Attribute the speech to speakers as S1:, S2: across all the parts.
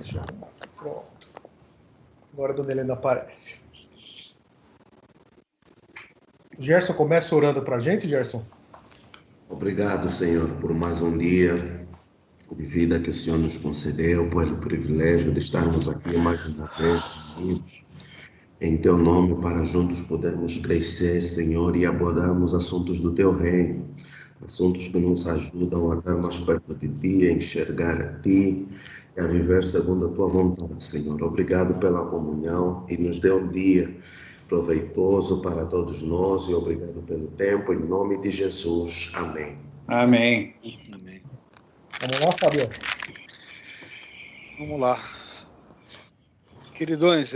S1: Já. Pronto. Agora a dona Helena aparece. Gerson, começa orando para a gente, Gerson?
S2: Obrigado, Senhor, por mais um dia de vida que o Senhor nos concedeu, pelo privilégio de estarmos aqui mais uma vez unidos em Teu nome para juntos podermos crescer, Senhor, e abordarmos assuntos do Teu reino, assuntos que nos ajudam a estar mais perto de Ti, a enxergar a Ti e a viver segundo a Tua vontade, Senhor. Obrigado pela comunhão e nos dê um dia proveitoso para todos nós e obrigado pelo tempo, em nome de Jesus. Amém.
S3: Amém.
S4: Amém.
S1: Vamos lá, Fábio?
S4: Vamos lá. Queridões,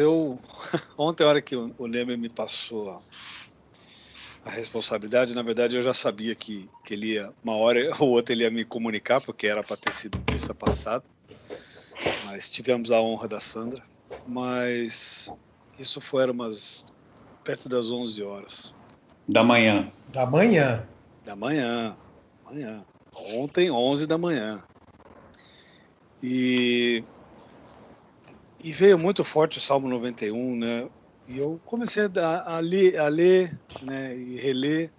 S4: ontem, a hora que o Neme me passou a responsabilidade, na verdade eu já sabia que ele ia, uma hora ou outra ele ia me comunicar, porque era para ter sido terça passada, mas tivemos a honra da Sandra, mas isso foi perto das 11 horas.
S3: Da manhã.
S1: Da manhã.
S4: Da manhã. Ontem, 11 da manhã. E veio muito forte o Salmo 91, né? E eu comecei a ler, né? E reler.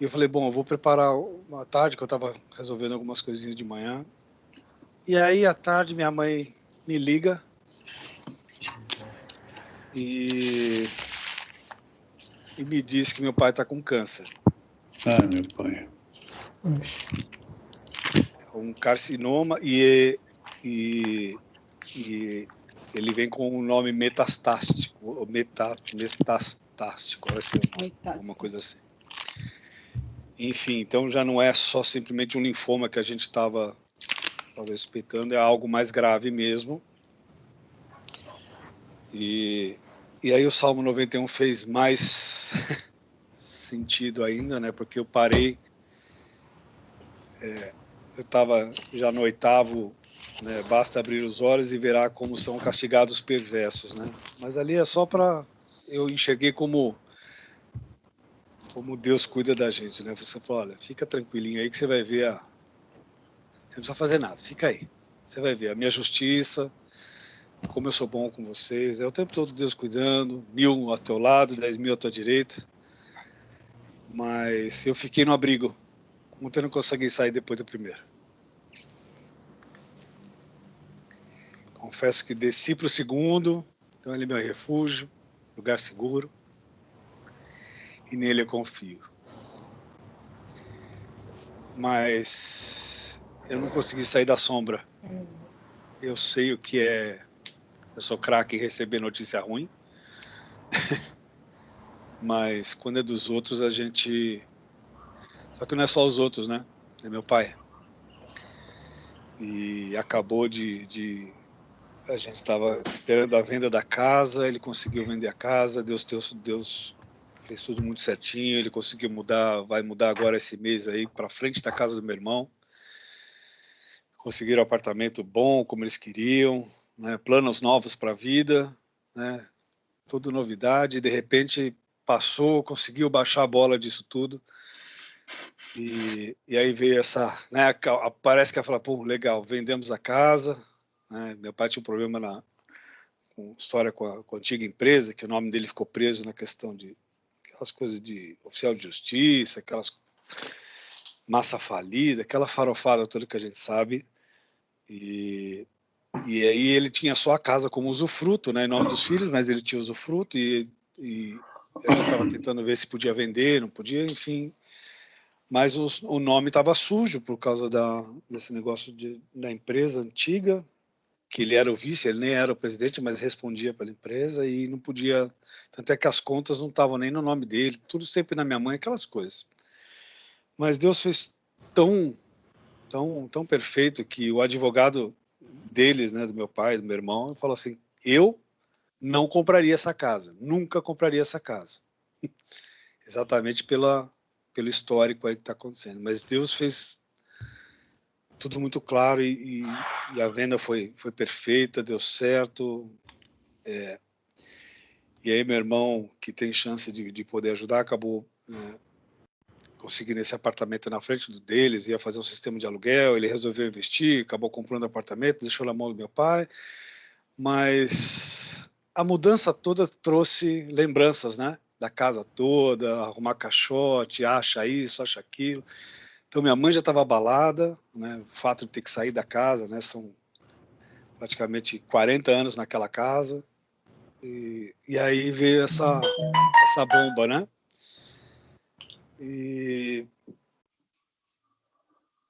S4: E eu falei, bom, eu vou preparar uma tarde, que eu estava resolvendo algumas coisinhas de manhã. E aí, à tarde, minha mãe me liga e me diz que meu pai está com câncer.
S3: Ah, meu pai.
S4: Um carcinoma e ele vem com o nome metastástico, metastástico, alguma coisa assim. Enfim, então já não é só simplesmente um linfoma que a gente estava suspeitando, é algo mais grave mesmo. E aí o Salmo 91 fez mais sentido ainda, né? Porque eu parei, eu estava já no 8º, né? Basta abrir os olhos e verá como são castigados os perversos, né? Mas ali é só para eu enxerguei como Deus cuida da gente, né? Você fala, olha, fica tranquilinho aí que você vai ver você não precisa fazer nada, fica aí. Você vai ver a minha justiça, como eu sou bom com vocês. É o tempo todo Deus cuidando, 1000 ao teu lado, 10.000 à tua direita. Mas eu fiquei no abrigo, ontem eu não consegui sair depois do primeiro. Confesso que desci para o segundo, então ele é meu refúgio, lugar seguro, e nele eu confio. Mas eu não consegui sair da sombra. Eu sei o que é. Eu sou craque em receber notícia ruim. Mas quando é dos outros, a gente. Só que não é só os outros, né? É meu pai. E acabou a gente estava esperando a venda da casa, ele conseguiu vender a casa, Deus fez tudo muito certinho, ele conseguiu mudar, vai mudar agora esse mês aí para frente da casa do meu irmão. Conseguiram um apartamento bom, como eles queriam, né? Planos novos para a vida, né? Tudo novidade, de repente passou, conseguiu baixar a bola disso tudo. E aí veio essa, né? Parece que ela fala, pô, legal, vendemos a casa, né? Meu pai tinha um problema com história com a antiga empresa, que o nome dele ficou preso na questão de aquelas coisas de oficial de justiça, aquelas massa falida, aquela farofada toda que a gente sabe. E aí ele tinha só a casa como usufruto, né, em nome dos filhos, mas ele tinha usufruto e a gente estava tentando ver se podia vender, não podia, enfim. Mas o nome estava sujo por causa desse negócio da empresa antiga, que ele era o vice, ele nem era o presidente, mas respondia pela empresa e não podia. Tanto é que as contas não estavam nem no nome dele, tudo sempre na minha mãe, aquelas coisas. Mas Deus fez tão perfeito que o advogado deles, né, do meu pai, do meu irmão, falou assim: eu não compraria essa casa, nunca compraria essa casa. Exatamente pelo histórico aí que está acontecendo. Mas Deus fez tudo muito claro e a venda foi perfeita, deu certo. E aí meu irmão, que tem chance de poder ajudar, acabou conseguindo esse apartamento na frente deles, ia fazer um sistema de aluguel, ele resolveu investir, acabou comprando apartamento, deixou na mão do meu pai, mas a mudança toda trouxe lembranças, né? Da casa toda, arrumar caixote, acha isso, acha aquilo. Então minha mãe já estava abalada, né? O fato de ter que sair da casa, né? São praticamente 40 anos naquela casa, e aí veio essa bomba, né? E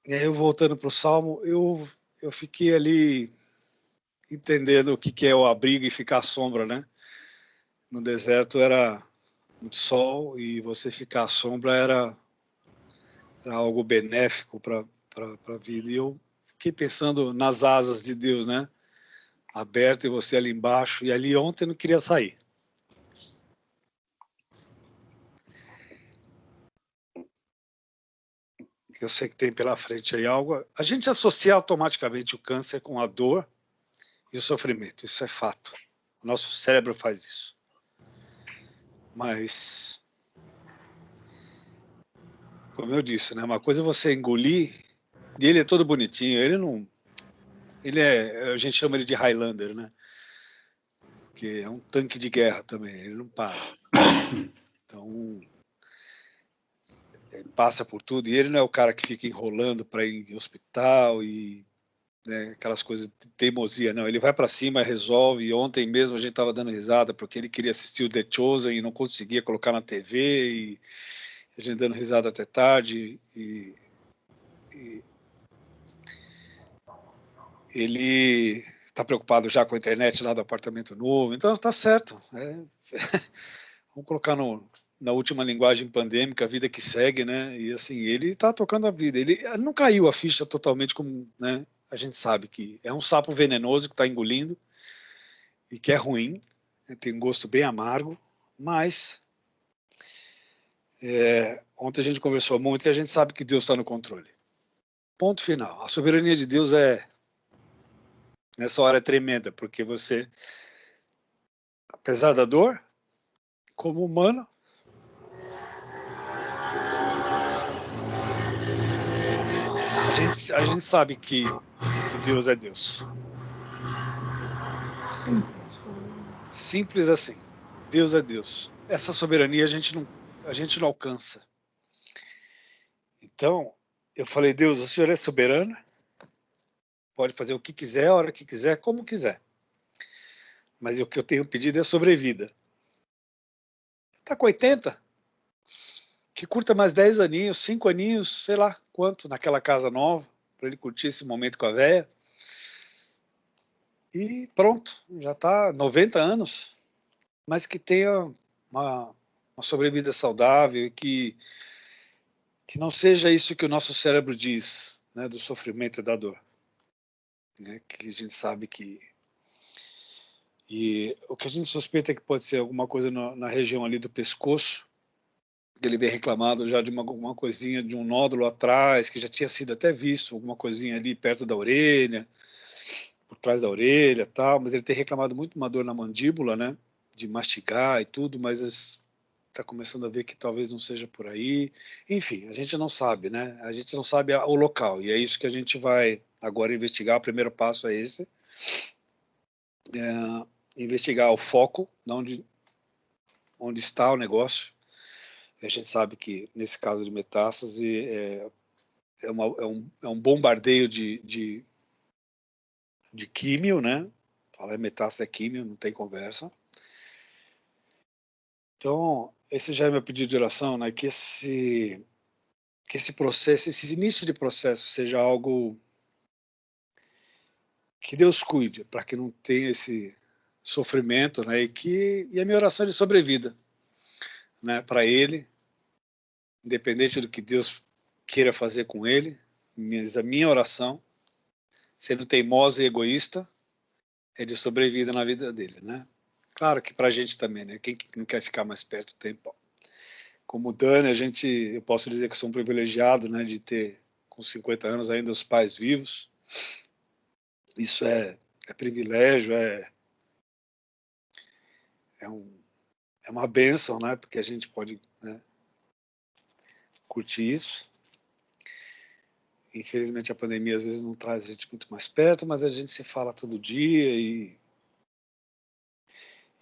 S4: aí eu voltando para o Salmo, eu fiquei ali entendendo o que é o abrigo e ficar à sombra, né? No deserto era muito sol e você ficar à sombra era algo benéfico para a vida. E eu fiquei pensando nas asas de Deus, né? Aberto e você ali embaixo. E ali ontem eu não queria sair. Eu sei que tem pela frente aí algo. A gente associa automaticamente o câncer com a dor e o sofrimento. Isso é fato. O nosso cérebro faz isso. Mas, como eu disse, né? Uma coisa é você engolir, e ele é todo bonitinho. Ele não. Ele é. A gente chama ele de Highlander, né? Porque é um tanque de guerra também. Ele não para. Então, ele passa por tudo. E ele não é o cara que fica enrolando para ir em hospital e, né, aquelas coisas de teimosia. Não, ele vai para cima, resolve. E ontem mesmo a gente estava dando risada porque ele queria assistir o The Chosen e não conseguia colocar na TV. E a gente dando risada até tarde. E ele está preocupado já com a internet lá do apartamento novo. Então está certo. Vamos colocar na última linguagem pandêmica, a vida que segue, né? E assim, ele está tocando a vida. Ele não caiu a ficha totalmente, como, né? A gente sabe que é um sapo venenoso que está engolindo e que é ruim, né? Tem um gosto bem amargo, mas ontem a gente conversou muito e a gente sabe que Deus está no controle. Ponto final. A soberania de Deus nessa hora é tremenda, porque você, apesar da dor, como humano, a gente sabe que Deus é Deus.
S1: Sim.
S4: Simples assim. Deus é Deus. Essa soberania a gente não alcança. Então, eu falei, Deus, o Senhor é soberano, pode fazer o que quiser, a hora que quiser, como quiser. Mas o que eu tenho pedido é sobrevida. Tá com 80? Que curta mais 10 aninhos, 5 aninhos, sei lá quanto, naquela casa nova, para ele curtir esse momento com a véia. E pronto, já está 90 anos, mas que tenha uma sobrevida saudável e que não seja isso que o nosso cérebro diz, né, do sofrimento e da dor, né, que a gente sabe que... E o que a gente suspeita é que pode ser alguma coisa na região ali do pescoço, que ele vem reclamado já de alguma coisinha, de um nódulo atrás, que já tinha sido até visto, alguma coisinha ali perto da orelha, por trás da orelha, tal, mas ele tem reclamado muito uma dor na mandíbula, né, de mastigar e tudo, mas está começando a ver que talvez não seja por aí. Enfim, a gente não sabe, né? A gente não sabe o local, e é isso que a gente vai agora investigar. O primeiro passo é esse, investigar o foco, onde está o negócio. A gente sabe que, nesse caso de metástase, é um bombardeio de químio, né? Falar metástase é químio, não tem conversa. Então, esse já é meu pedido de oração, né? Que esse processo, esse início de processo seja algo que Deus cuide, para que não tenha esse sofrimento, né? E a minha oração é de sobrevida, né? Para ele, independente do que Deus queira fazer com ele, mas a minha oração, sendo teimosa e egoísta, é de sobrevida na vida dele, né? Claro que para a gente também, né? Quem não quer ficar mais perto do tempo? Como o Dani, eu posso dizer que sou um privilegiado, né? De ter, com 50 anos, ainda os pais vivos. Isso é privilégio, é uma bênção, né? Porque a gente pode, né, curtir isso. Infelizmente a pandemia às vezes não traz a gente muito mais perto, mas a gente se fala todo dia e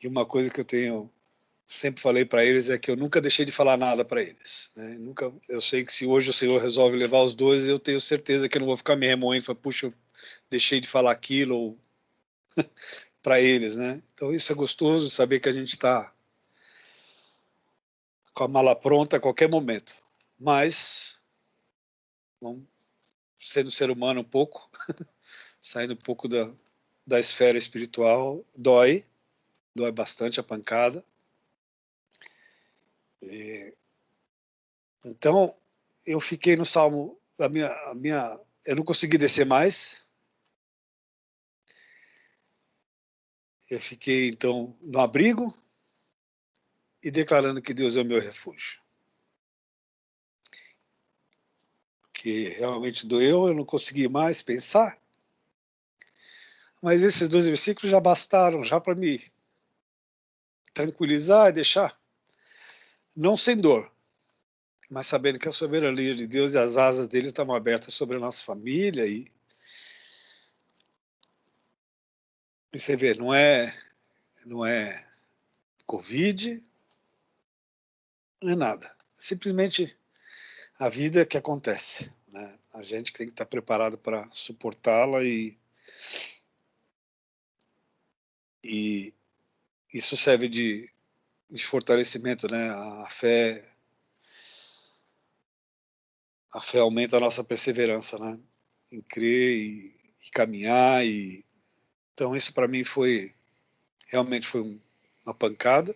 S4: uma coisa que eu sempre falei para eles é que eu nunca deixei de falar nada para eles, né? Eu sei que se hoje o Senhor resolve levar os dois, eu tenho certeza que eu não vou ficar me remoendo, falar, puxa, eu deixei de falar aquilo para eles, né? Então isso é gostoso, saber que a gente está com a mala pronta a qualquer momento, mas vamos sendo ser humano um pouco, saindo um pouco da esfera espiritual, dói bastante a pancada. Então, eu fiquei no Salmo, eu não consegui descer mais. Eu fiquei, então, no abrigo e declarando que Deus é o meu refúgio. Que realmente doeu, eu não consegui mais pensar. Mas esses 12 versículos já bastaram, já para me tranquilizar e deixar, não sem dor, mas sabendo que a soberania de Deus e as asas dele estavam abertas sobre a nossa família. E você vê, não é Covid, não é nada. Simplesmente a vida que acontece, né? A gente tem que estar preparado para suportá-la e isso serve de fortalecimento, né? A fé aumenta a nossa perseverança, né? Em crer e caminhar. Então isso para mim realmente foi uma pancada,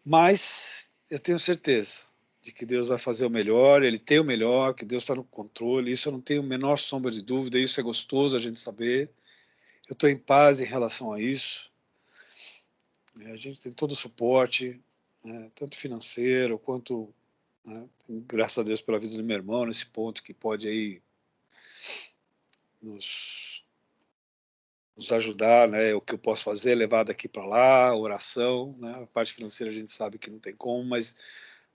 S4: mas eu tenho certeza de que Deus vai fazer o melhor, Ele tem o melhor, que Deus está no controle. Isso eu não tenho a menor sombra de dúvida. Isso é gostoso a gente saber. Eu estou em paz em relação a isso. A gente tem todo o suporte, né, tanto financeiro quanto, né, graças a Deus pela vida do meu irmão nesse ponto, que pode aí nos ajudar, né, o que eu posso fazer, levar daqui para lá, oração, né, a parte financeira a gente sabe que não tem como, mas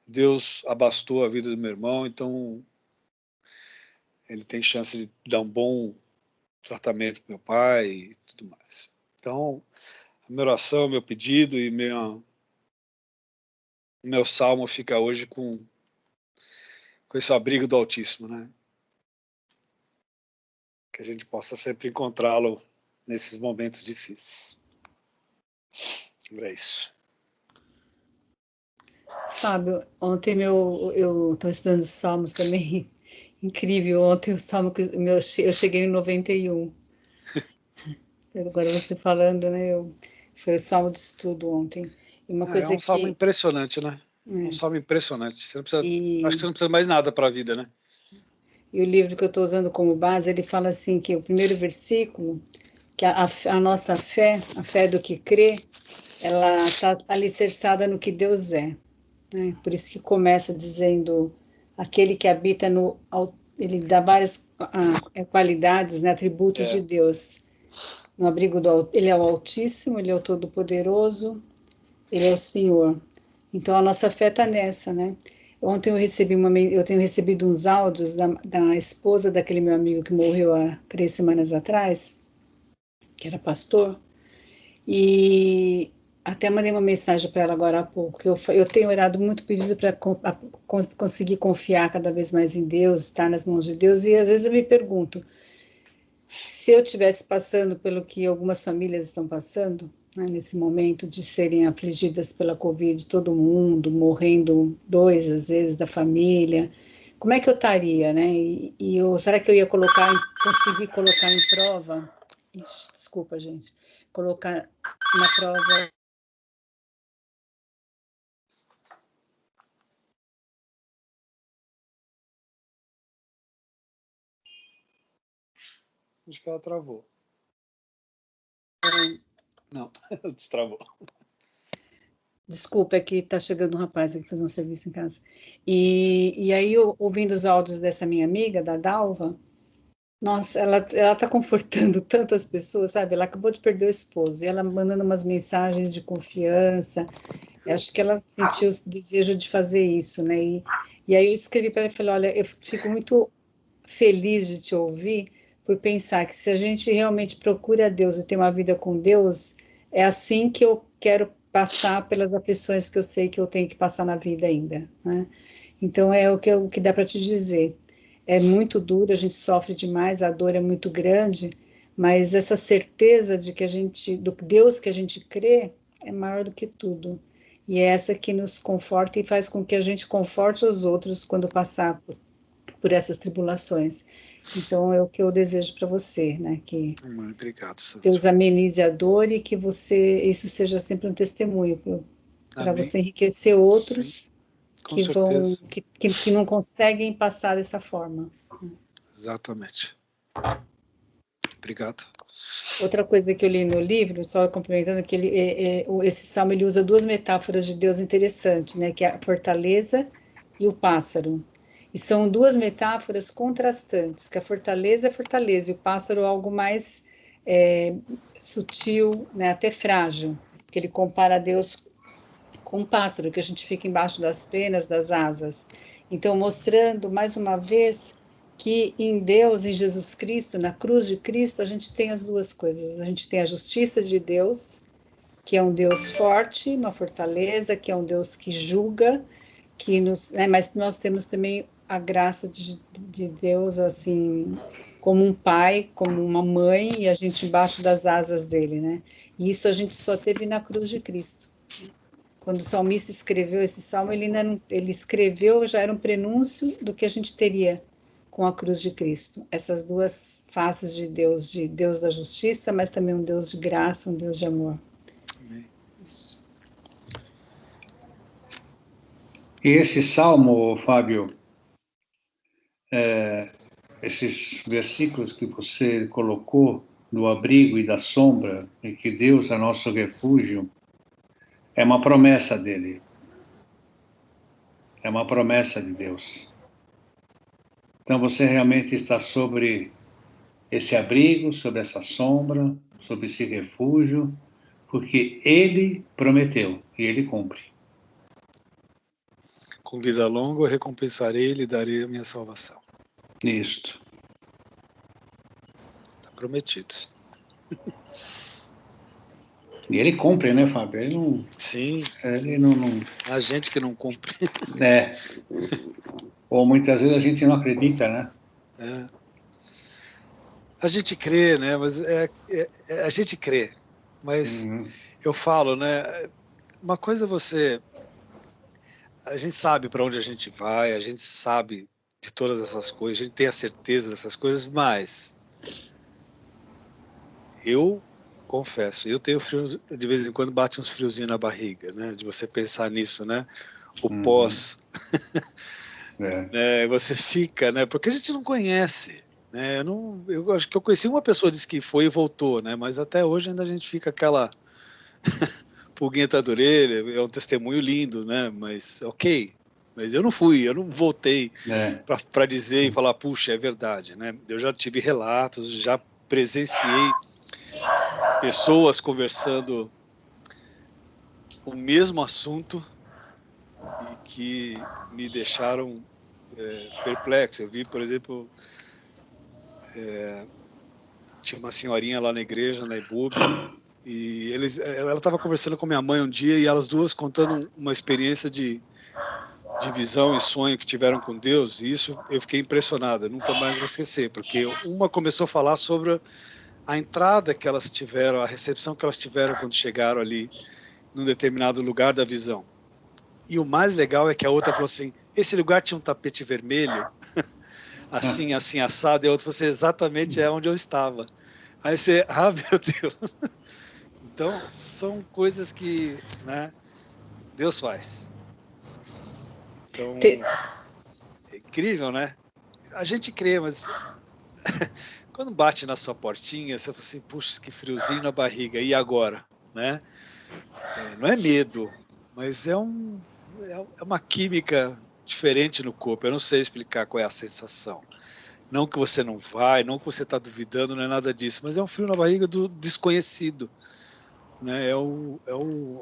S4: Deus abastou a vida do meu irmão, então ele tem chance de dar um bom tratamento para meu pai e tudo mais. Então, a minha oração, meu pedido e meu salmo fica hoje com esse abrigo do Altíssimo, né? Que a gente possa sempre encontrá-lo nesses momentos difíceis. É isso.
S5: Fábio, ontem eu estou estudando Salmos também. Incrível, ontem o Salmo que eu cheguei no 91. Agora você falando, né? Foi o Salmo de estudo ontem. E uma coisa
S4: um salmo impressionante, né? Um salmo impressionante. Você não precisa, acho que você não precisa mais nada para a vida, né?
S5: E o livro que eu estou usando como base, ele fala assim que o primeiro versículo, que a nossa fé, a fé do que crê, ela está alicerçada no que Deus é. Né? Por isso que começa dizendo, aquele que habita ele dá várias qualidades, né, atributos de Deus. No abrigo ele é o Altíssimo, ele é o Todo-Poderoso, ele é o Senhor. Então a nossa fé está nessa, né? Ontem eu tenho recebido uns áudios da esposa daquele meu amigo que morreu há 3 semanas atrás, que era pastor, e até mandei uma mensagem para ela agora há pouco. Eu tenho orado muito, pedido para conseguir confiar cada vez mais em Deus, estar nas mãos de Deus, e às vezes eu me pergunto, se eu estivesse passando pelo que algumas famílias estão passando, né, nesse momento de serem afligidas pela Covid, todo mundo morrendo, 2 às vezes da família, como é que eu estaria, né? Será que eu ia conseguir colocar em prova? Ixi, desculpa, gente. Colocar na prova.
S4: Acho que ela travou. Não, destravou.
S5: Desculpa, é que está chegando um rapaz aqui fazer um serviço em casa. E aí, ouvindo os áudios dessa minha amiga, da Dalva, nossa, ela está confortando tantas pessoas, sabe? Ela acabou de perder o esposo, e ela mandando umas mensagens de confiança. Eu acho que ela sentiu o desejo de fazer isso, né? E aí eu escrevi para ele e falei, olha, eu fico muito feliz de te ouvir, por pensar que se a gente realmente procura Deus e tem uma vida com Deus, é assim que eu quero passar pelas aflições que eu sei que eu tenho que passar na vida ainda, né? Então é o que dá para te dizer. É muito duro, a gente sofre demais, a dor é muito grande, mas essa certeza de que do Deus que a gente crê é maior do que tudo. E é essa que nos conforta e faz com que a gente conforte os outros quando passar por essas tribulações. Então é o que eu desejo para você, né? Que
S4: Obrigado, Sandra.
S5: Deus amenize a dor e que isso seja sempre um testemunho para você enriquecer outros.
S4: Sim, com certeza.
S5: Que não conseguem passar dessa forma.
S4: Exatamente. Obrigado.
S5: Outra coisa que eu li no livro, só complementando, que esse salmo ele usa duas metáforas de Deus interessantes, né? Que é a fortaleza e o pássaro. E são duas metáforas contrastantes, que a fortaleza é fortaleza e o pássaro é algo mais sutil, né? Até frágil, que ele compara Deus com um pássaro, que a gente fica embaixo das penas, das asas. Então, mostrando mais uma vez que em Deus, em Jesus Cristo, na cruz de Cristo, a gente tem as duas coisas. A gente tem a justiça de Deus, que é um Deus forte, uma fortaleza, que é um Deus que julga, mas nós temos também a graça de Deus, assim, como um pai, como uma mãe, e a gente embaixo das asas dele, né? E isso a gente só teve na cruz de Cristo. Quando o salmista escreveu esse salmo, ele escreveu, já era um prenúncio do que a gente teria com a cruz de Cristo. Essas duas faces de Deus da justiça, mas também um Deus de graça, um Deus de amor.
S4: Amém.
S5: Isso.
S3: E esse salmo, Fábio, esses versículos que você colocou, do abrigo e da sombra, e que Deus é nosso refúgio, é uma promessa dele. É uma promessa de Deus. Então você realmente está sobre esse abrigo, sobre essa sombra, sobre esse refúgio, porque ele prometeu e ele cumpre.
S4: Com vida longa eu recompensarei e lhe darei a minha salvação.
S3: Isto.
S4: Está prometido.
S3: E ele cumpre, né, Fábio? Ele não...
S4: Sim.
S3: Ele não...
S4: A gente que não cumpre.
S3: Ou muitas vezes a gente não acredita, né?
S4: A gente crê, né? Mas a gente crê. Mas eu falo, né? Uma coisa a gente sabe para onde a gente vai, a gente sabe de todas essas coisas, a gente tem a certeza dessas coisas, mas eu confesso, eu tenho frio, de vez em quando bate uns friozinhos na barriga, né? De você pensar nisso, né? O pós. Você fica, né? Porque a gente não conhece, né? Eu acho que eu conheci uma pessoa que disse que foi e voltou, né? Mas até hoje ainda a gente fica aquela pulguinha atrás da orelha, é um testemunho lindo, né? Mas ok, mas eu não fui, eu não voltei para dizer e falar, puxa, é verdade, né? Eu já tive relatos, já presenciei pessoas conversando o mesmo assunto e que me deixaram perplexo. Eu vi, por exemplo, tinha uma senhorinha lá na igreja, na IBUB, e ela estava conversando com minha mãe um dia e elas duas contando uma experiência de visão e sonho que tiveram com Deus, e isso eu fiquei impressionado, eu nunca mais vou esquecer, porque uma começou a falar sobre a entrada que elas tiveram, a recepção que elas tiveram quando chegaram ali num determinado lugar da visão. E o mais legal é que a outra falou assim, esse lugar tinha um tapete vermelho, assim, assim, assado, e a outra falou assim, exatamente é onde eu estava. Aí você, meu Deus. Então, são coisas que, né, Deus faz. Então, é incrível, né? A gente crê, mas quando bate na sua portinha, você fala assim, puxa, que friozinho na barriga, e agora? Né? Não é medo, mas é uma química diferente no corpo. Eu não sei explicar qual é a sensação. Não que você não vai, não que você está duvidando, não é nada disso, mas é um frio na barriga do desconhecido. Né?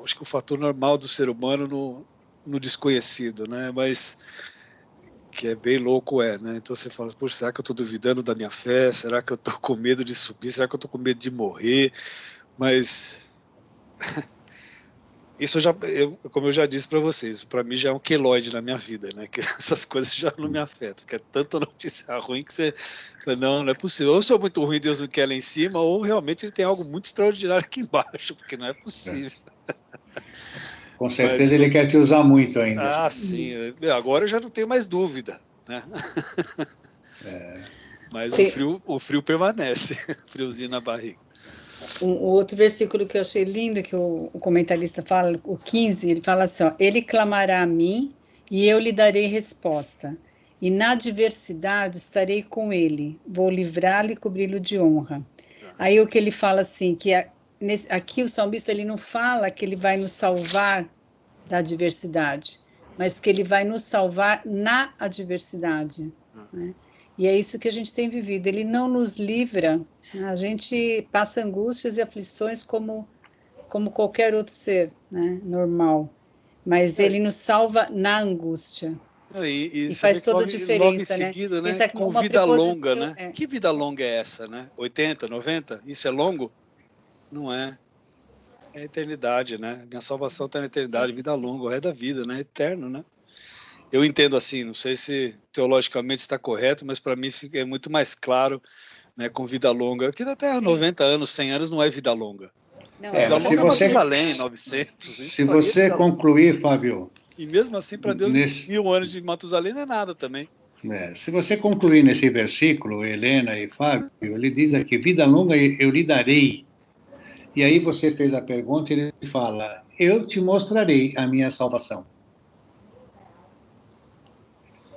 S4: Acho que o fator normal do ser humano no desconhecido, né? Mas que é bem louco, né? Então você fala, poxa, será que eu estou duvidando da minha fé? Será que eu estou com medo de subir? Será que eu estou com medo de morrer? Mas isso como eu já disse para vocês, para mim já é um queloide na minha vida, né? Que essas coisas já não me afetam, porque é tanta notícia ruim que você fala, não é possível. Ou eu sou muito ruim, Deus não quer lá em cima, ou realmente ele tem algo muito extraordinário aqui embaixo, porque não é possível.
S3: Com certeza ele quer te usar muito ainda.
S4: Ah, sim. Agora eu já não tenho mais dúvida, né? Mas o frio permanece, friozinho na barriga.
S5: O outro versículo que eu achei lindo, que o comentarista fala, o 15, ele fala assim, ó, ele clamará a mim e eu lhe darei resposta. E na adversidade estarei com ele, vou livrá-lo e cobri-lo de honra. Aí o que ele fala assim, que aqui o salmista ele não fala que ele vai nos salvar da adversidade, mas que ele vai nos salvar na adversidade, né? E é isso que a gente tem vivido, ele não nos livra, a gente passa angústias e aflições como qualquer outro ser, né, normal, mas ele nos salva na angústia. E faz toda a diferença,
S4: logo em seguida, né? Com vida longa, né? Que vida longa é essa, né? 80, 90? Isso é longo? Não é. É a eternidade, né? Minha salvação está na eternidade, vida longa, o resto da vida, né? Eterno, né? Eu entendo assim, não sei se teologicamente está correto, mas para mim é muito mais claro, né? Com vida longa. Aqui da Terra, 90 anos, 100 anos não é vida longa.
S5: Não,
S4: vida longa é Matusalém, 900.
S3: Se você concluir, Fábio...
S4: E mesmo assim, para Deus, 1000 anos de Matusalém não é nada também.
S3: Se você concluir nesse versículo, Helena e Fábio, ele diz aqui, vida longa eu lhe darei. E aí você fez a pergunta e ele fala, eu te mostrarei a minha salvação.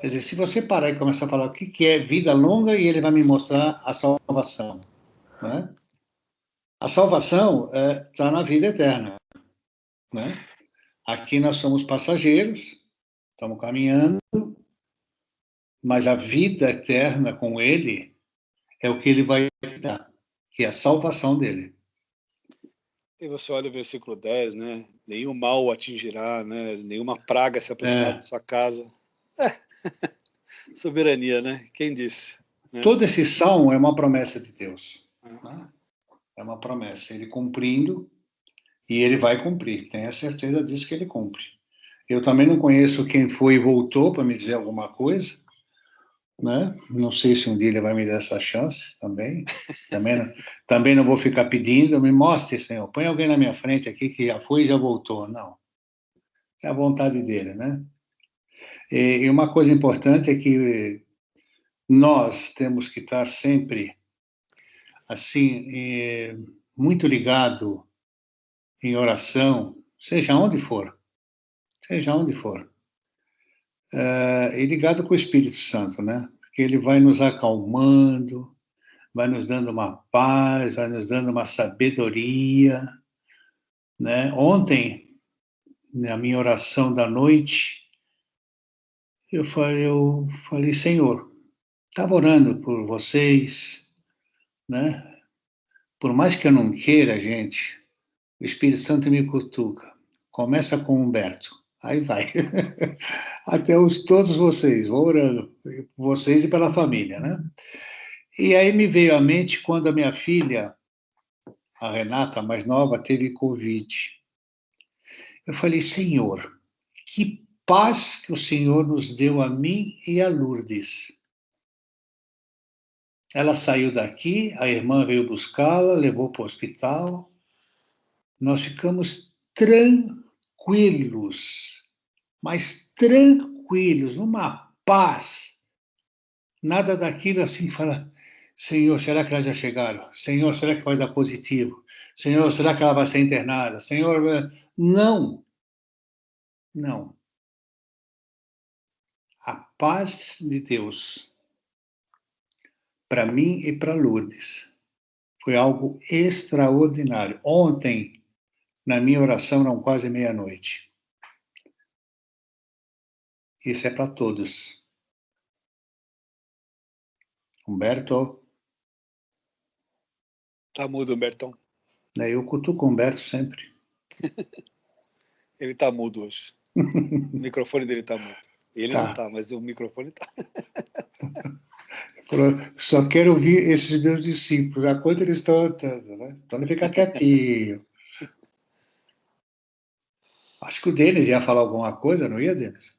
S3: Quer dizer, se você parar e começar a falar o que é vida longa, e ele vai me mostrar a salvação, né? A salvação está na vida eterna, né? Aqui nós somos passageiros, estamos caminhando, mas a vida eterna com ele é o que ele vai te dar, que é a salvação dele.
S4: E você olha o versículo 10, né? Nenhum mal o atingirá, né? Nenhuma praga se aproximar de sua casa. Soberania, né? Quem disse? Né?
S3: Todo esse salmo é uma promessa de Deus. Né? É uma promessa. Ele cumprindo, e ele vai cumprir. Tenha certeza disso que ele cumpre. Eu também não conheço quem foi e voltou para me dizer alguma coisa, né? Não sei se um dia ele vai me dar essa chance também. Também não vou ficar pedindo, me mostre, Senhor, põe alguém na minha frente aqui que já foi e já voltou. Não. É a vontade dele, né? E uma coisa importante é que nós temos que estar sempre, assim, muito ligado em oração, seja onde for, e ligado com o Espírito Santo, né? Porque ele vai nos acalmando, vai nos dando uma paz, vai nos dando uma sabedoria, né? Ontem, na minha oração da noite, eu falei, Senhor, estava orando por vocês, né? Por mais que eu não queira, gente, o Espírito Santo me cutuca. Começa com o Humberto, aí vai. Até todos vocês, vou orando por vocês e pela família, né? E aí me veio à mente quando a minha filha, a Renata, a mais nova, teve Covid. Eu falei, Senhor, que paz que o Senhor nos deu a mim e a Lourdes. Ela saiu daqui, a irmã veio buscá-la, levou para o hospital. Nós ficamos tranquilos, mas tranquilos, numa paz. Nada daquilo assim, fala, Senhor, será que elas já chegaram? Senhor, será que vai dar positivo? Senhor, será que ela vai ser internada? Senhor, não. Não. A paz de Deus, para mim e para Lourdes, foi algo extraordinário. Ontem, na minha oração, eram quase meia-noite. Isso é para todos. Humberto.
S4: Tá mudo, Humbertão.
S3: Eu cutuco o Humberto sempre.
S4: Ele tá mudo hoje. O microfone dele tá mudo. Ele
S3: Tá.
S4: não tá, mas o microfone tá.
S3: Falou, só quero ouvir esses meus discípulos, a quanto eles estão andando, né? Então ele fica quietinho. Acho que o Denis ia falar alguma coisa, não ia, Denis?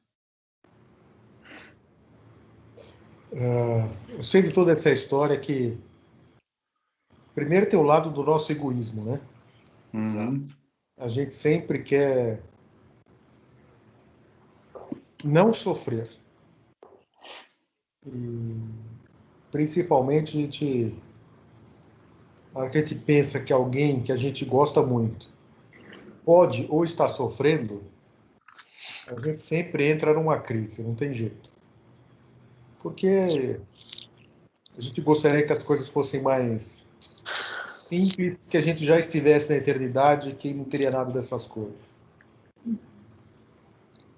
S1: Eu sei de toda essa história que, primeiro, tem o lado do nosso egoísmo, né?
S4: Exato.
S1: A gente sempre quer não sofrer. E, principalmente, na hora que a gente pensa que alguém que a gente gosta muito pode ou está sofrendo, a gente sempre entra numa crise, não tem jeito. Porque a gente gostaria que as coisas fossem mais simples, que a gente já estivesse na eternidade, que não teria nada dessas coisas.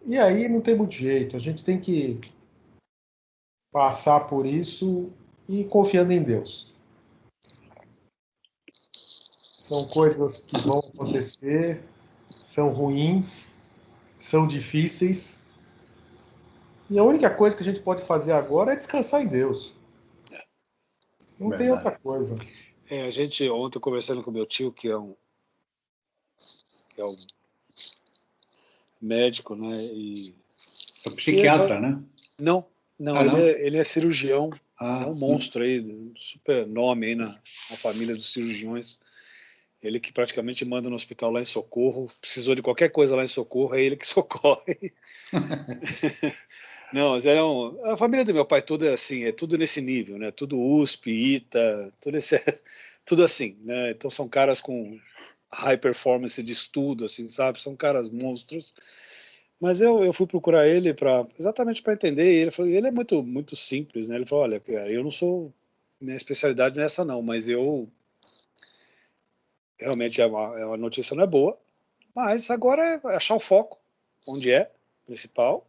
S1: E aí não tem muito jeito, a gente tem que passar por isso e confiando em Deus. São coisas que vão acontecer, são ruins, são difíceis. E a única coisa que a gente pode fazer agora é descansar em Deus. Não tem outra coisa.
S4: A gente, ontem, conversando com meu tio, que é um médico, né?
S3: É o psiquiatra, né?
S4: Não,
S3: Ah, não?
S4: ele é cirurgião, é um
S3: sim.
S4: monstro aí, um super nome aí na família dos cirurgiões. Ele que praticamente manda no hospital lá em Socorro, precisou de qualquer coisa lá em Socorro, é ele que socorre. Não, mas a família do meu pai toda é assim, é tudo nesse nível, né? Tudo USP, ITA, tudo assim, né? Então são caras com high performance de estudo, assim, sabe? São caras monstros. Mas eu fui procurar ele exatamente para entender. E ele é muito muito simples, né? Ele falou, olha, cara, eu não sou, minha especialidade nessa não, mas eu realmente a notícia não é boa. Mas agora é achar o foco, onde é principal.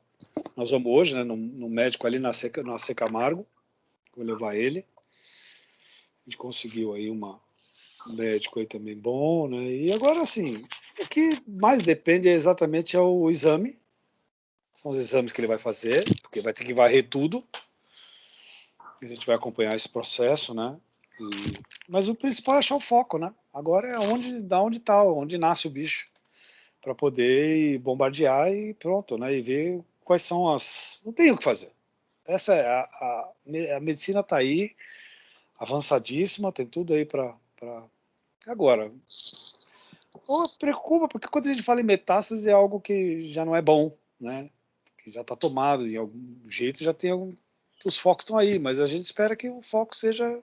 S4: Nós vamos hoje, né, no médico ali na C Camargo, vou levar ele. A gente conseguiu aí um médico aí também bom, né? E agora, assim, o que mais depende exatamente é o exame. São os exames que ele vai fazer, porque vai ter que varrer tudo. A gente vai acompanhar esse processo, né? Mas o principal é achar o foco, né? Agora é onde nasce o bicho, para poder ir bombardear e pronto, né? E ver quais são as... Não tem o que fazer. Essa é a medicina está aí, avançadíssima, tem tudo aí para... Agora, preocupa, porque quando a gente fala em metástase é algo que já não é bom, né? Que já está tomado, de algum jeito já tem algum... Os focos estão aí, mas a gente espera que o foco seja,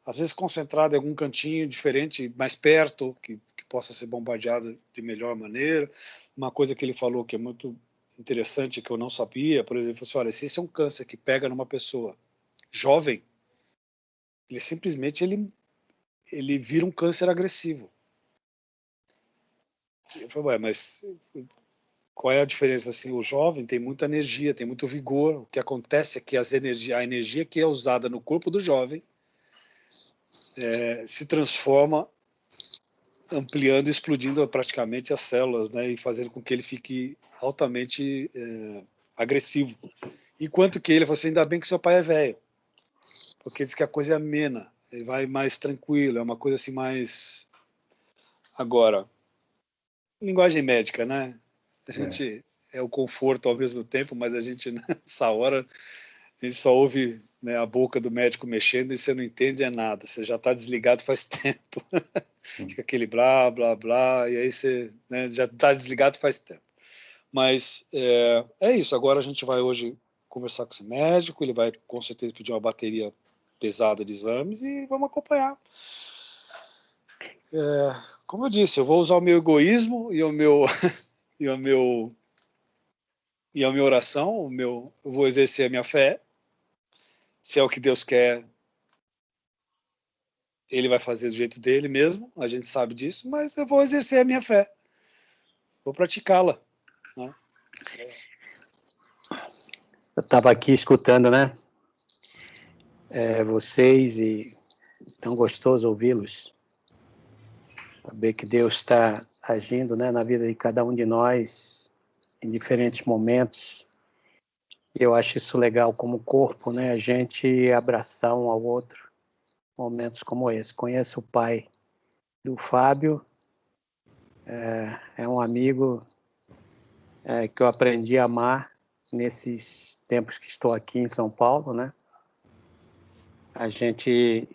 S4: às vezes, concentrado em algum cantinho diferente, mais perto, que possa ser bombardeado de melhor maneira. Uma coisa que ele falou que é muito interessante, que eu não sabia, por exemplo, assim, olha, se esse é um câncer que pega numa pessoa jovem, ele simplesmente ele vira um câncer agressivo. Eu falei, ué, mas qual é a diferença? Assim, o jovem tem muita energia, tem muito vigor. O que acontece é que a energia que é usada no corpo do jovem se transforma, ampliando e explodindo praticamente as células, né, e fazendo com que ele fique altamente agressivo. Enquanto que ele falou assim, ainda bem que seu pai é velho, porque diz que a coisa é amena, ele vai mais tranquilo, é uma coisa assim mais... Agora, linguagem médica, né? A gente é o conforto ao mesmo tempo, mas a gente, nessa hora, a gente só ouve, né, a boca do médico mexendo e você não entende nada, você já está desligado faz tempo. Fica aquele blá, blá, blá, e aí você, né, já está desligado faz tempo. Mas é isso, agora a gente vai hoje conversar com esse médico, ele vai com certeza pedir uma bateria pesada de exames e vamos acompanhar. Como eu disse, eu vou usar o meu egoísmo e a minha oração, eu vou exercer a minha fé. Se é o que Deus quer, ele vai fazer do jeito dele mesmo, a gente sabe disso, mas eu vou exercer a minha fé, vou praticá-la, né?
S6: Eu estava aqui escutando, né? Vocês, e tão gostoso ouvi-los. Saber que Deus está agindo, né, na vida de cada um de nós, em diferentes momentos. Eu acho isso legal como corpo, né? A gente abraçar um ao outro, momentos como esse. Conheço o pai do Fábio, é um amigo que eu aprendi a amar nesses tempos que estou aqui em São Paulo, né? A gente,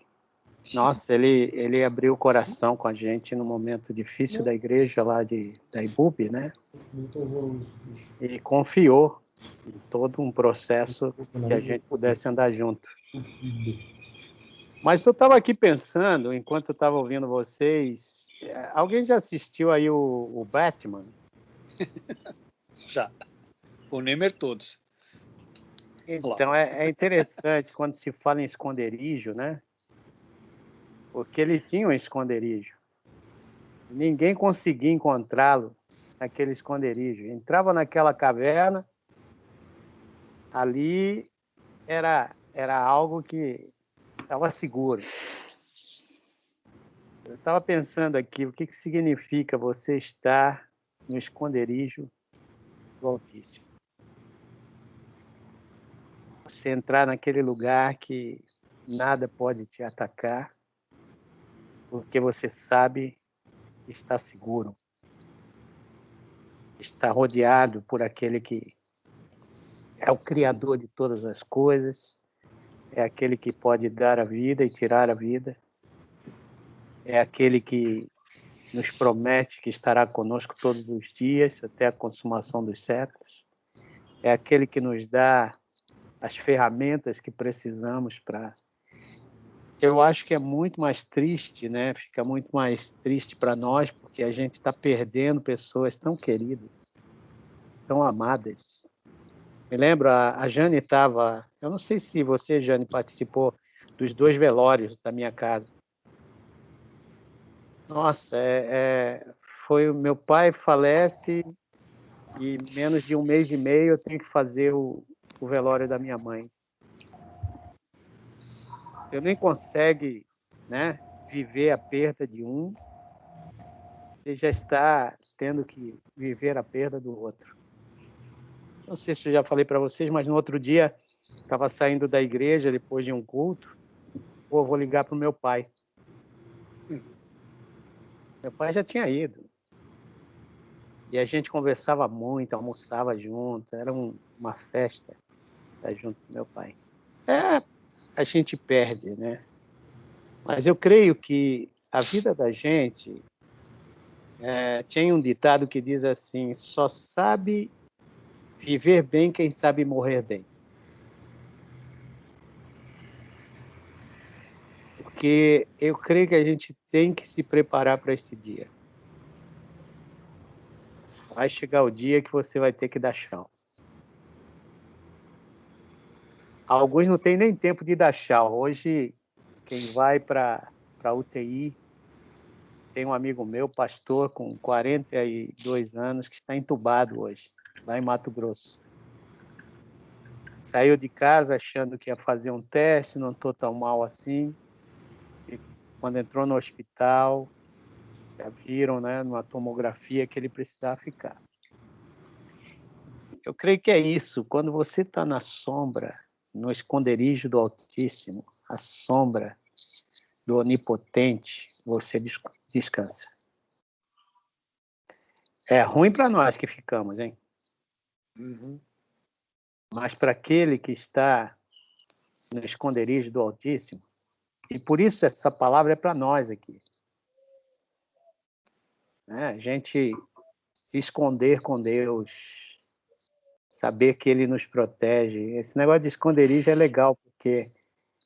S6: nossa, ele abriu o coração com a gente no momento difícil da igreja lá da IBUB, né? E confiou em todo um processo que a gente pudesse andar junto. Mas eu estava aqui pensando, enquanto eu estava ouvindo vocês, alguém já assistiu aí o Batman?
S4: Já. O Neymar todos.
S6: Então, é interessante quando se fala em esconderijo, né? Porque ele tinha um esconderijo. Ninguém conseguia encontrá-lo naquele esconderijo. Entrava naquela caverna, ali era algo que estava seguro. Eu estava pensando aqui, o que significa você estar no esconderijo do Altíssimo? Você entrar naquele lugar que nada pode te atacar, porque você sabe que está seguro. Está rodeado por aquele que é o Criador de todas as coisas, é aquele que pode dar a vida e tirar a vida, é aquele que nos promete que estará conosco todos os dias, até a consumação dos séculos, é aquele que nos dá as ferramentas que precisamos para... Eu acho que é muito mais triste, né? Fica muito mais triste para nós, porque a gente está perdendo pessoas tão queridas, tão amadas. Me lembro, a Jane estava... Eu não sei se você, Jane, participou dos 2 velórios da minha casa. Nossa, foi o meu pai falece e menos de 1 mês e meio eu tenho que fazer o velório da minha mãe. Você nem consegue, né, viver a perda de um, você já está tendo que viver a perda do outro. Não sei se eu já falei para vocês, mas no outro dia estava saindo da igreja depois de um culto, vou ligar para o meu pai. Meu pai já tinha ido. E a gente conversava muito, almoçava junto, era uma festa estar junto com meu pai. A gente perde, né? Mas eu creio que a vida da gente tem um ditado que diz assim: só sabe viver bem quem sabe morrer bem. Porque eu creio que a gente tem que se preparar para esse dia. Vai chegar o dia que você vai ter que dar tchau. Alguns não têm nem tempo de dar tchau. Hoje, quem vai para a UTI, tem um amigo meu, pastor, com 42 anos, que está entubado hoje, lá em Mato Grosso. Saiu de casa achando que ia fazer um teste, não estou tão mal assim. E quando entrou no hospital, já viram, né, numa tomografia, que ele precisava ficar. Eu creio que é isso. Quando você está na sombra, no esconderijo do Altíssimo, a sombra do Onipotente, você descansa. É ruim para nós que ficamos, hein?
S4: Uhum.
S6: Mas para aquele que está no esconderijo do Altíssimo, e por isso essa palavra é para nós aqui. Né? A gente se esconder com Deus, saber que Ele nos protege. Esse negócio de esconderijo é legal, porque,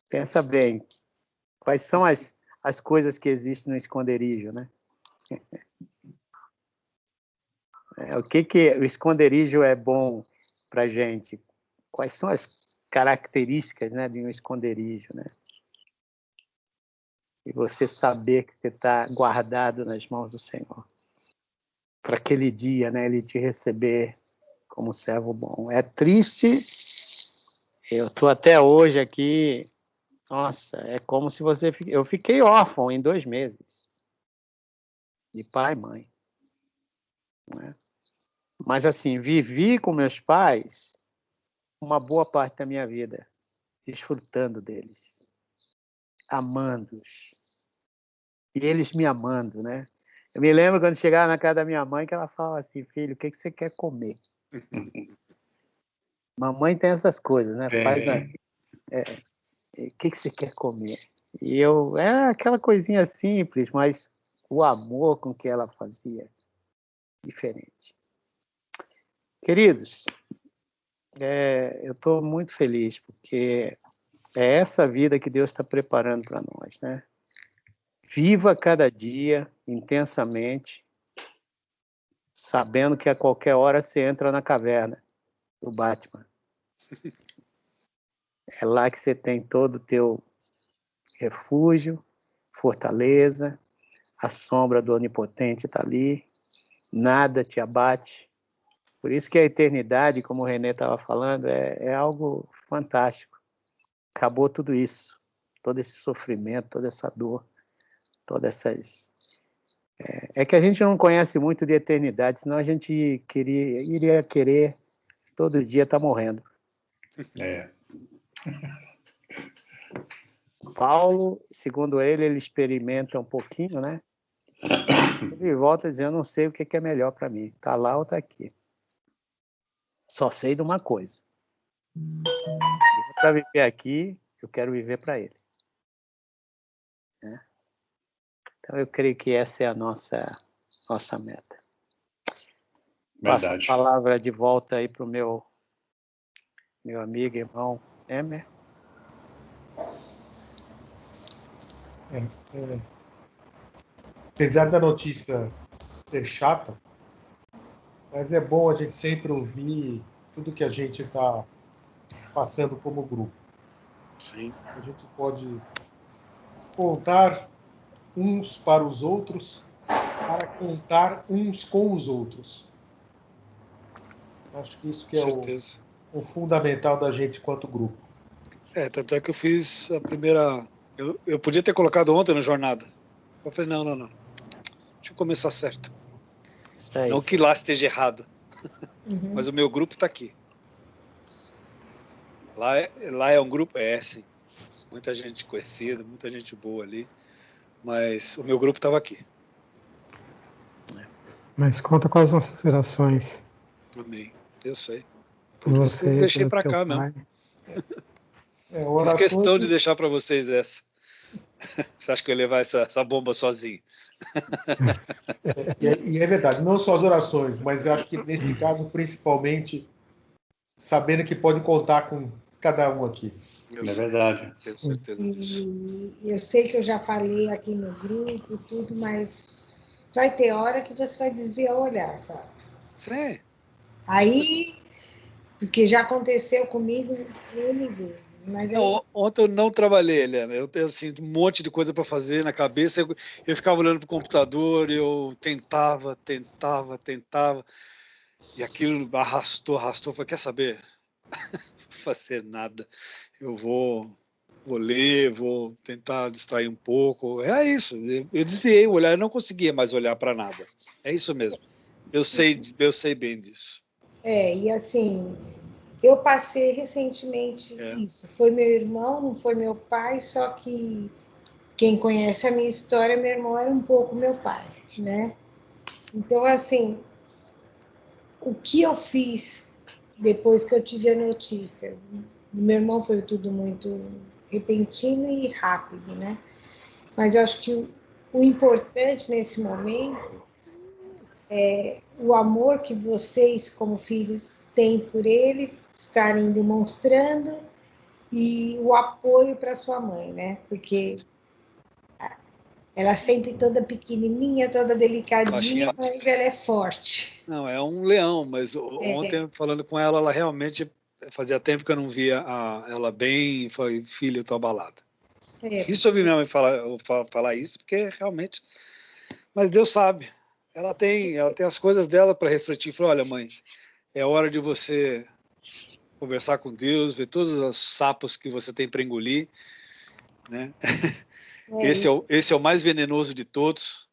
S6: pensa bem, quais são as coisas que existem no esconderijo, né? O que o esconderijo é bom para a gente? Quais são as características, né, de um esconderijo, né? E você saber que você está guardado nas mãos do Senhor. Para aquele dia, né, Ele te receber como servo bom. É triste, eu estou até hoje aqui, nossa, é como se você... Eu fiquei órfão em 2 meses, de pai e mãe. Não é? Mas assim, vivi com meus pais uma boa parte da minha vida desfrutando deles, amando-os, e eles me amando, né? Eu me lembro quando chegava na casa da minha mãe que ela falava assim, filho, o que você quer comer? Mamãe tem essas coisas, né? Faz o que você quer comer? E eu, era aquela coisinha simples, mas o amor com que ela fazia, diferente. Queridos, eu estou muito feliz, porque é essa vida que Deus está preparando para nós, né? Viva cada dia intensamente, sabendo que a qualquer hora você entra na caverna do Batman. É lá que você tem todo o teu refúgio, fortaleza, a sombra do Onipotente está ali, nada te abate. Por isso que a eternidade, como o René estava falando, é algo fantástico. Acabou tudo isso, todo esse sofrimento, toda essa dor, todas essas... É que a gente não conhece muito de eternidade, senão a gente iria querer todo dia estar morrendo. Paulo, segundo ele experimenta um pouquinho, né? Ele volta dizendo, eu não sei o que é melhor para mim, tá lá ou tá aqui. Só sei de uma coisa. Para viver aqui, eu quero viver para ele. Né? Então, eu creio que essa é a nossa meta. Passo a palavra de volta aí para o meu amigo, irmão Emer.
S1: Apesar da notícia ser chata, mas é bom a gente sempre ouvir tudo que a gente está passando como grupo.
S4: Sim.
S1: A gente pode contar uns para os outros, para contar uns com os outros. Acho que isso que é o fundamental da gente enquanto grupo.
S4: Tanto é que eu fiz a primeira... Eu podia ter colocado ontem no Jornada. Eu falei, não. Deixa eu começar certo. Não que lá esteja errado. Mas o meu grupo está aqui. Lá é um grupo, sim. Muita gente conhecida, muita gente boa ali. Mas o meu grupo estava aqui.
S7: Mas conta com as nossas orações.
S4: Amém. Eu sei.
S7: Por
S4: isso eu deixei para cá
S7: pai.
S4: mesmo. Fiz questão de deixar para vocês essa. Você acha que eu ia levar essa bomba sozinho?
S1: E é verdade, não só as orações, mas eu acho que nesse caso, principalmente, sabendo que pode contar com cada um aqui.
S3: É verdade.
S4: Tenho certeza disso.
S8: E eu sei que eu já falei aqui no grupo, tudo, mas vai ter hora que você vai desviar o olhar, sabe?
S4: Sim.
S8: Aí, porque já aconteceu comigo N vezes. Mas
S4: ontem eu não trabalhei, Helena. Eu tenho assim, um monte de coisa para fazer na cabeça. Eu ficava olhando para o computador e eu tentava. E aquilo arrastou. Falei, quer saber? Não vou fazer nada. Eu vou ler, vou tentar distrair um pouco. É isso. Eu desviei o olhar, eu não conseguia mais olhar para nada. É isso mesmo. Eu sei bem disso.
S8: E assim... Eu passei recentemente isso. Foi meu irmão, não foi meu pai, só que quem conhece a minha história, meu irmão era um pouco meu pai, né? Então, assim, o que eu fiz depois que eu tive a notícia? Meu irmão foi tudo muito repentino e rápido, né? Mas eu acho que o importante nesse momento é o amor que vocês, como filhos, têm por ele, estarem demonstrando, e o apoio para sua mãe, né? Porque ela sempre toda pequenininha, toda delicadinha, mas ela é forte.
S4: Não, é um leão, mas ontem, falando com ela, ela realmente fazia tempo que eu não via ela bem, foi, filha, eu tô abalada. Isso eu ouvi minha mãe falar isso, porque realmente... Mas Deus sabe. Ela tem as coisas dela para refletir. Falou, olha, mãe, é hora de você conversar com Deus, ver todos os sapos que você tem para engolir, né? Esse é o mais venenoso de todos,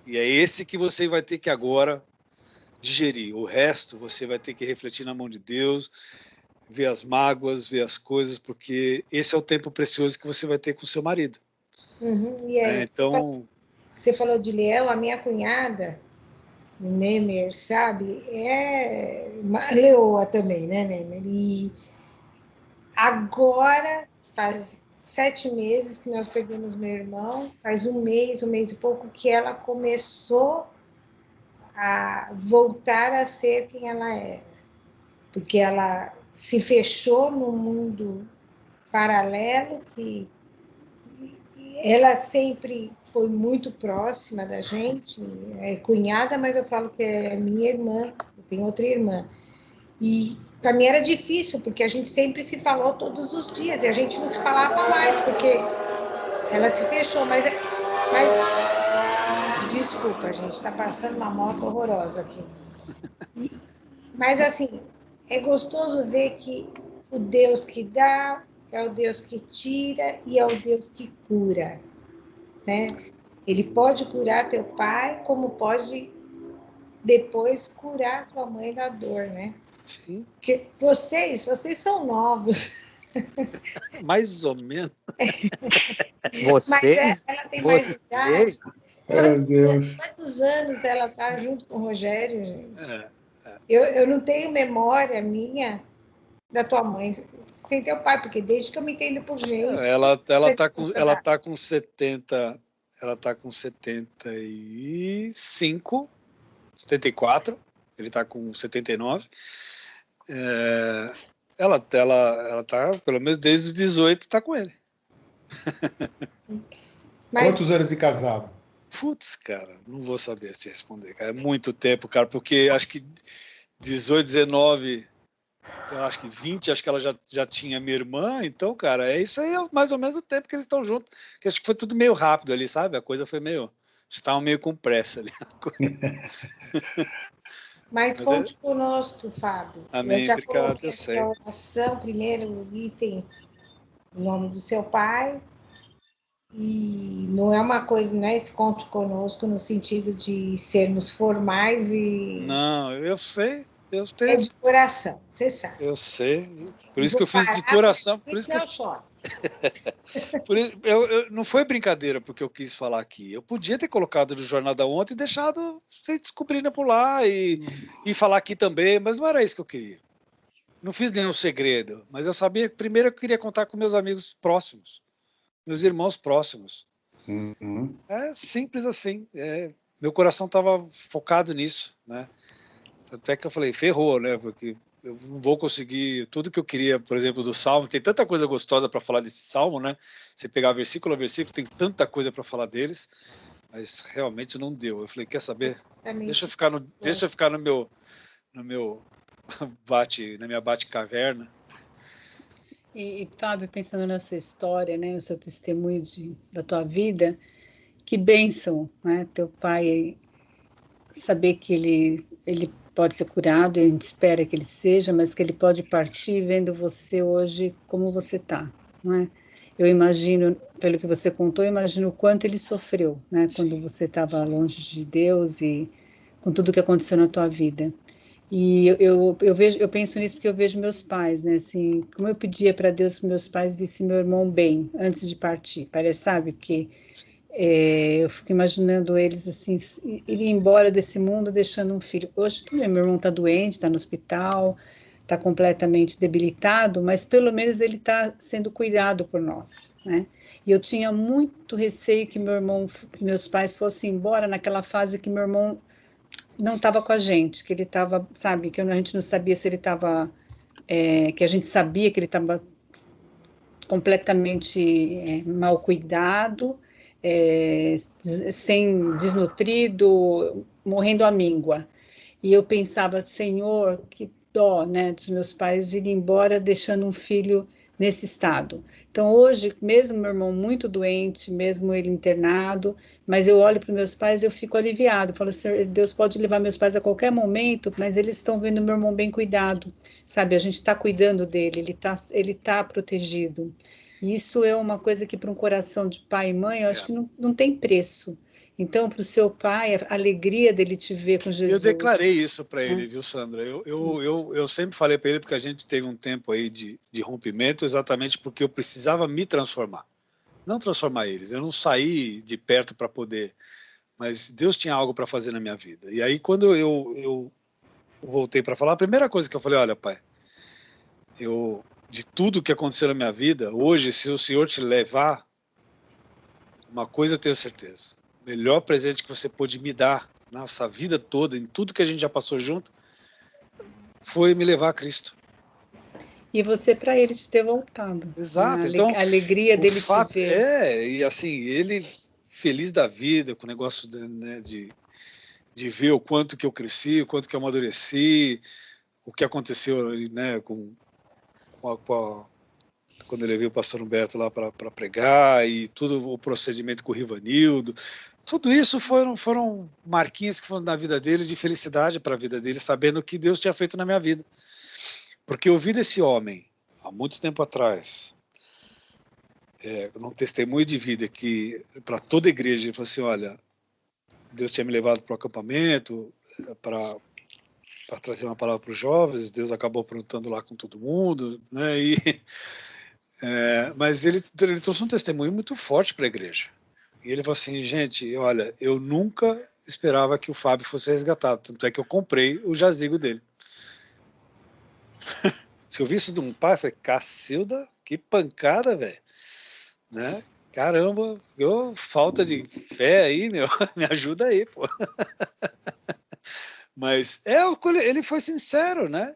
S4: e é esse que você vai ter que agora digerir. O resto você vai ter que refletir na mão de Deus, ver as mágoas, ver as coisas, porque esse é o tempo precioso que você vai ter com o seu marido.
S8: E aí,
S4: então...
S8: Você falou de leão, a minha cunhada, Nemer, sabe? É uma leoa também, né, Nemer? E agora faz 7 meses que nós perdemos meu irmão, faz um mês e pouco que ela começou a voltar a ser quem ela era, porque ela se fechou no mundo paralelo, que ela sempre foi muito próxima da gente, é cunhada, mas eu falo que é minha irmã, eu tenho outra irmã. E para mim era difícil, porque a gente sempre se falou todos os dias, e a gente não se falava mais, porque ela se fechou, mas desculpa, gente, está passando uma moto horrorosa aqui. Mas, assim, é gostoso ver que o Deus que dá é o Deus que tira e é o Deus que cura, né? Ele pode curar teu pai, como pode depois curar tua mãe da dor, né?
S4: Sim.
S8: Porque vocês são novos.
S4: Mais ou menos.
S6: Vocês?
S8: Mas ela tem mais idade.
S1: Deus.
S8: Quantos anos ela está junto com o Rogério, gente? Eu não tenho memória minha da tua mãe sem teu pai, porque desde que eu me entendo por gente.
S4: Ela tá com 70, ela tá com 75, 74, ele tá com 79. Ela tá, pelo menos desde os 18, tá com ele.
S1: Quantos anos de casado?
S4: Putz, cara, não vou saber te responder, cara. É muito tempo, cara, porque acho que 18, 19, eu acho que 20, acho que ela já tinha minha irmã, então, cara, isso aí é mais ou menos o tempo que eles estão juntos, que acho que foi tudo meio rápido ali, sabe? A coisa foi meio... Estavam meio com pressa ali.
S8: Mas conte conosco, Fábio.
S4: Amém,
S8: eu já
S4: obrigado,
S8: coloquei
S4: eu sei.
S8: a oração, primeiro o item, o nome do seu pai, e não é uma coisa, não é esse conte conosco no sentido de sermos formais e...
S4: Não, eu sei.
S8: É de coração, você sabe.
S4: Eu sei. Por isso que eu fiz de coração. Por isso que eu choro. Não foi brincadeira porque eu quis falar aqui. Eu podia ter colocado no Jornada ontem e deixado vocês descobrirem por lá e falar aqui também, mas não era isso que eu queria. Não fiz nenhum segredo, mas eu sabia que primeiro eu queria contar com meus amigos próximos, meus irmãos próximos. É simples assim. Meu coração estava focado nisso, né? Até que eu falei, ferrou, né? Porque eu não vou conseguir tudo que eu queria, por exemplo, do Salmo. Tem tanta coisa gostosa para falar desse Salmo, né? Você pegar versículo a versículo, tem tanta coisa para falar deles, mas realmente não deu. Eu falei, quer saber? Deixa eu ficar no meu na minha bate-caverna.
S5: E Fábio, pensando na sua história, né, no seu testemunho da tua vida, que bênção, né? Teu pai saber que ele pode ser curado, a gente espera que ele seja, mas que ele pode partir vendo você hoje como você está, não é? Eu imagino, pelo que você contou, eu imagino o quanto ele sofreu, né? Quando você estava longe de Deus e com tudo que aconteceu na tua vida. E eu penso nisso porque eu vejo meus pais, né? Assim, como eu pedia para Deus que meus pais vissem meu irmão bem antes de partir. Parece, sabe, que eu fico imaginando eles assim, ir embora desse mundo deixando um filho. Hoje tudo bem, meu irmão está doente, está no hospital, está completamente debilitado, mas pelo menos ele está sendo cuidado por nós, né? E eu tinha muito receio que meus pais fossem embora naquela fase que meu irmão não estava com a gente, que ele estava, sabe, que a gente não sabia se ele estava, que a gente sabia que ele estava completamente mal cuidado, sem desnutrido, morrendo à míngua. E eu pensava, Senhor, que dó, né, dos meus pais irem embora deixando um filho nesse estado. Então hoje, mesmo meu irmão muito doente, mesmo ele internado, mas eu olho para meus pais e eu fico aliviado, falo, Senhor, Deus pode levar meus pais a qualquer momento, mas eles estão vendo meu irmão bem cuidado, sabe, a gente está cuidando dele, ele tá protegido. E isso é uma coisa que para um coração de pai e mãe, eu acho que não tem preço. Então, para o seu pai, a alegria dele te ver com Jesus.
S4: Eu declarei isso para ele, viu, Sandra? Eu sempre falei para ele, porque a gente teve um tempo aí de rompimento, exatamente porque eu precisava me transformar. Não transformar eles, eu não saí de perto para poder, mas Deus tinha algo para fazer na minha vida. E aí, quando eu voltei para falar, a primeira coisa que eu falei, olha, pai, de tudo que aconteceu na minha vida, hoje, se o Senhor te levar, uma coisa eu tenho certeza, o melhor presente que você pôde me dar nessa vida toda, em tudo que a gente já passou junto, foi me levar a Cristo.
S5: E você para ele te ter voltado.
S4: Exato.
S5: Né?
S4: Então,
S5: a alegria dele te ver.
S4: E assim, ele feliz da vida com o negócio de ver o quanto que eu cresci, o quanto que eu amadureci, o que aconteceu, né, quando eu levei o pastor Humberto lá para pregar, e tudo o procedimento com o Rivanildo. Tudo isso foram marquinhas que foram na vida dele, de felicidade para a vida dele, sabendo o que Deus tinha feito na minha vida. Porque eu ouvi desse homem, há muito tempo atrás, num testemunho de vida, que para toda a igreja, ele falou assim, olha, Deus tinha me levado para o acampamento, para trazer uma palavra para os jovens, Deus acabou aprontando lá com todo mundo, né? Mas ele trouxe um testemunho muito forte para a igreja. E ele falou assim, gente, olha, eu nunca esperava que o Fábio fosse resgatado, tanto é que eu comprei o jazigo dele. Se eu vi isso de um pai, eu falei, Cacilda, que pancada, velho. Né? Caramba, falta de fé aí, meu, me ajuda aí, pô. Mas ele foi sincero, né?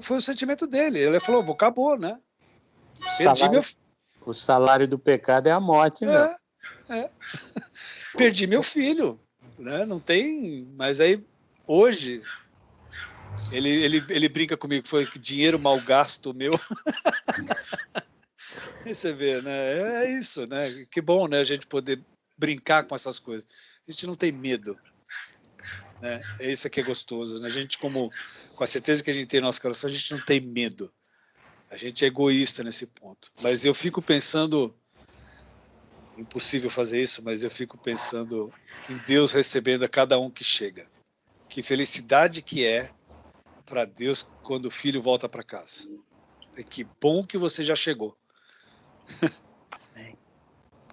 S4: Foi o sentimento dele. Ele falou, acabou, né?
S6: O salário do pecado é a morte, meu.
S4: Perdi meu filho, né? Não tem. Mas aí, hoje, ele brinca comigo que foi dinheiro mal gasto meu. Você vê, né? É isso, né? Que bom, né? A gente poder brincar com essas coisas. A gente não tem medo, né? É isso que é gostoso, né? A gente, com a certeza que a gente tem no nosso coração, a gente não tem medo. A gente é egoísta nesse ponto. Mas eu fico pensando, impossível fazer isso, mas eu fico pensando em Deus recebendo a cada um que chega. Que felicidade que é para Deus quando o filho volta para casa. E que bom que você já chegou.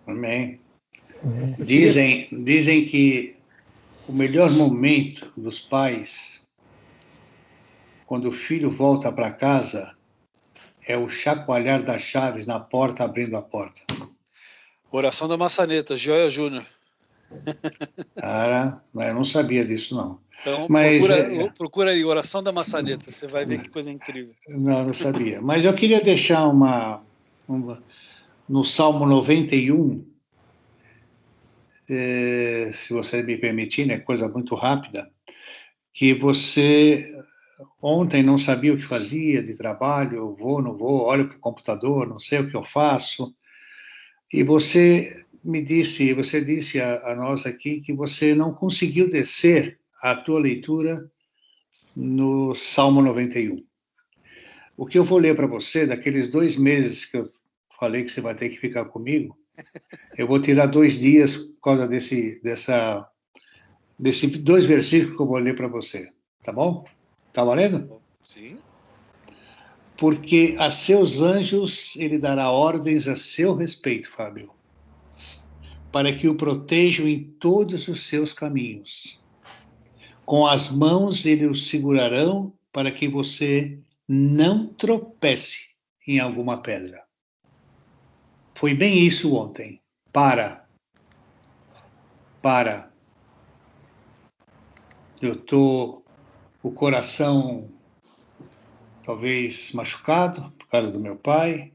S3: Amém. Dizem que o melhor momento dos pais, quando o filho volta para casa, é o chacoalhar das chaves na porta, abrindo a porta.
S4: Oração da Maçaneta, Joia Júnior.
S3: Cara, eu não sabia disso, não.
S4: Então,
S3: mas,
S4: procura aí, Oração da Maçaneta, você vai ver que coisa incrível.
S3: Não sabia. Mas eu queria deixar no Salmo 91, se você me permitir, né, coisa muito rápida, que você ontem não sabia o que fazia de trabalho, eu vou, não vou, olho para o computador, não sei o que eu faço, e você disse a nós aqui que você não conseguiu descer a tua leitura no Salmo 91. O que eu vou ler para você, daqueles 2 meses que eu falei que você vai ter que ficar comigo, eu vou tirar 2 dias por causa desses 2 versículos que eu vou ler para você. Tá bom? Tá valendo?
S4: Sim.
S3: Porque a seus anjos ele dará ordens a seu respeito, Fábio, para que o protejam em todos os seus caminhos. Com as mãos eles o segurarão para que você não tropece em alguma pedra. Foi bem isso ontem. Para. Eu estou com o coração talvez machucado por causa do meu pai,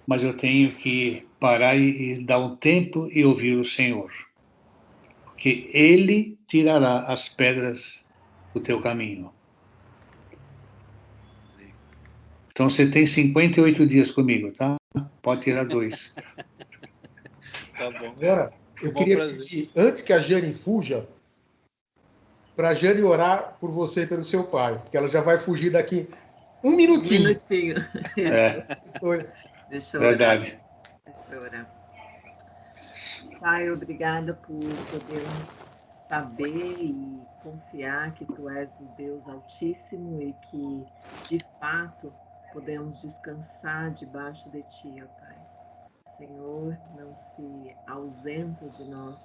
S3: mas eu tenho que parar e dar um tempo e ouvir o Senhor, porque Ele tirará as pedras do teu caminho. Então você tem 58 dias comigo, tá? Pode tirar 2.
S4: Tá bom.
S1: Agora, eu queria pedir, antes que a Jane fuja, para a Jane orar por você e pelo seu pai, porque ela já vai fugir daqui 1 minutinho.
S9: 1 minutinho.
S3: Oi.
S9: Deixa eu
S3: Verdade.
S9: orar. Pai, obrigada por podermos saber e confiar que Tu és o Deus Altíssimo e que, de fato, podemos descansar debaixo de Ti, ó Pai. Senhor, não se ausenta de nós.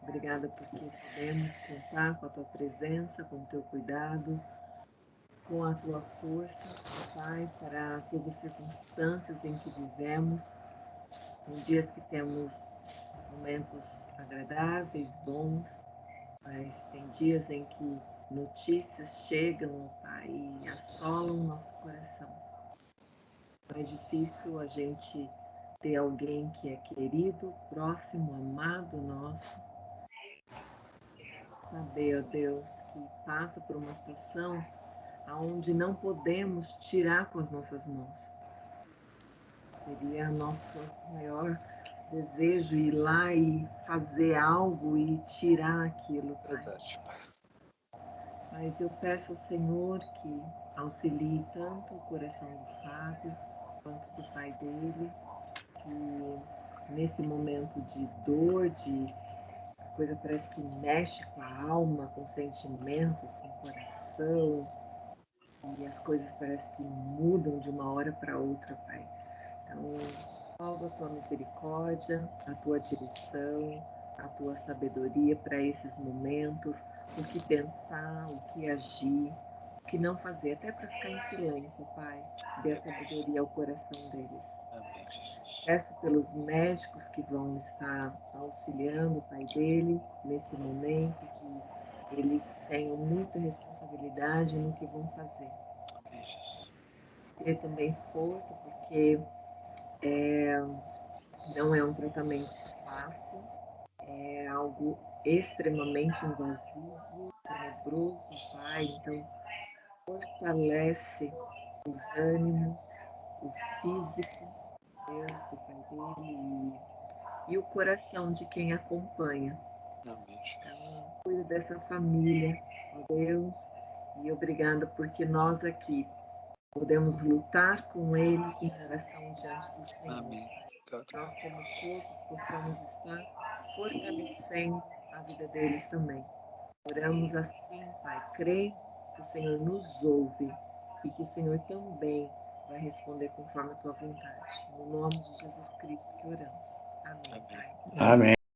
S9: Obrigada porque podemos contar com a Tua presença, com o Teu cuidado, com a Tua força, ó Pai, para todas as circunstâncias em que vivemos. Tem dias que temos momentos agradáveis, bons, mas tem dias em que notícias chegam, ó Pai, e assolam o nosso coração. É difícil a gente ter alguém que é querido, próximo, amado nosso. Saber, ó Deus, que passa por uma situação onde não podemos tirar com as nossas mãos. Seria nosso maior desejo ir lá e fazer algo e tirar aquilo, Pai.
S4: Verdade, Pai.
S9: Mas eu peço ao Senhor que auxilie tanto o coração do Fábio quanto do pai dele, que nesse momento de dor, de coisa parece que mexe com a alma, com sentimentos, com o coração, e as coisas parecem que mudam de uma hora para outra, Pai. Então, salva a tua misericórdia, a tua direção, a tua sabedoria para esses momentos, o que pensar, o que agir, o que não fazer, até para ficar em silêncio, Pai. Dê a sabedoria ao coração deles.
S4: Amém, Jesus.
S9: Peço pelos médicos que vão estar auxiliando o pai dele nesse momento, que eles tenham muita responsabilidade no que vão fazer.
S4: Amém, Jesus.
S9: Ter também força, porque não é um tratamento fácil, é algo extremamente invasivo, tenebroso, Pai. Então, fortalece os ânimos, o físico, Deus, do pai dele e o coração de quem acompanha.
S4: Amém, Jesus.
S9: Então, cuida dessa família, ó Deus, e obrigada porque nós aqui podemos lutar com ele em oração diante do Senhor.
S4: Amém.
S9: Nós, como corpo, possamos estar fortalecendo a vida deles também. Oramos assim, Pai, crê que o Senhor nos ouve e que o Senhor também vai responder conforme a tua vontade. No nome de Jesus Cristo que oramos. Amém, Pai.
S3: Amém.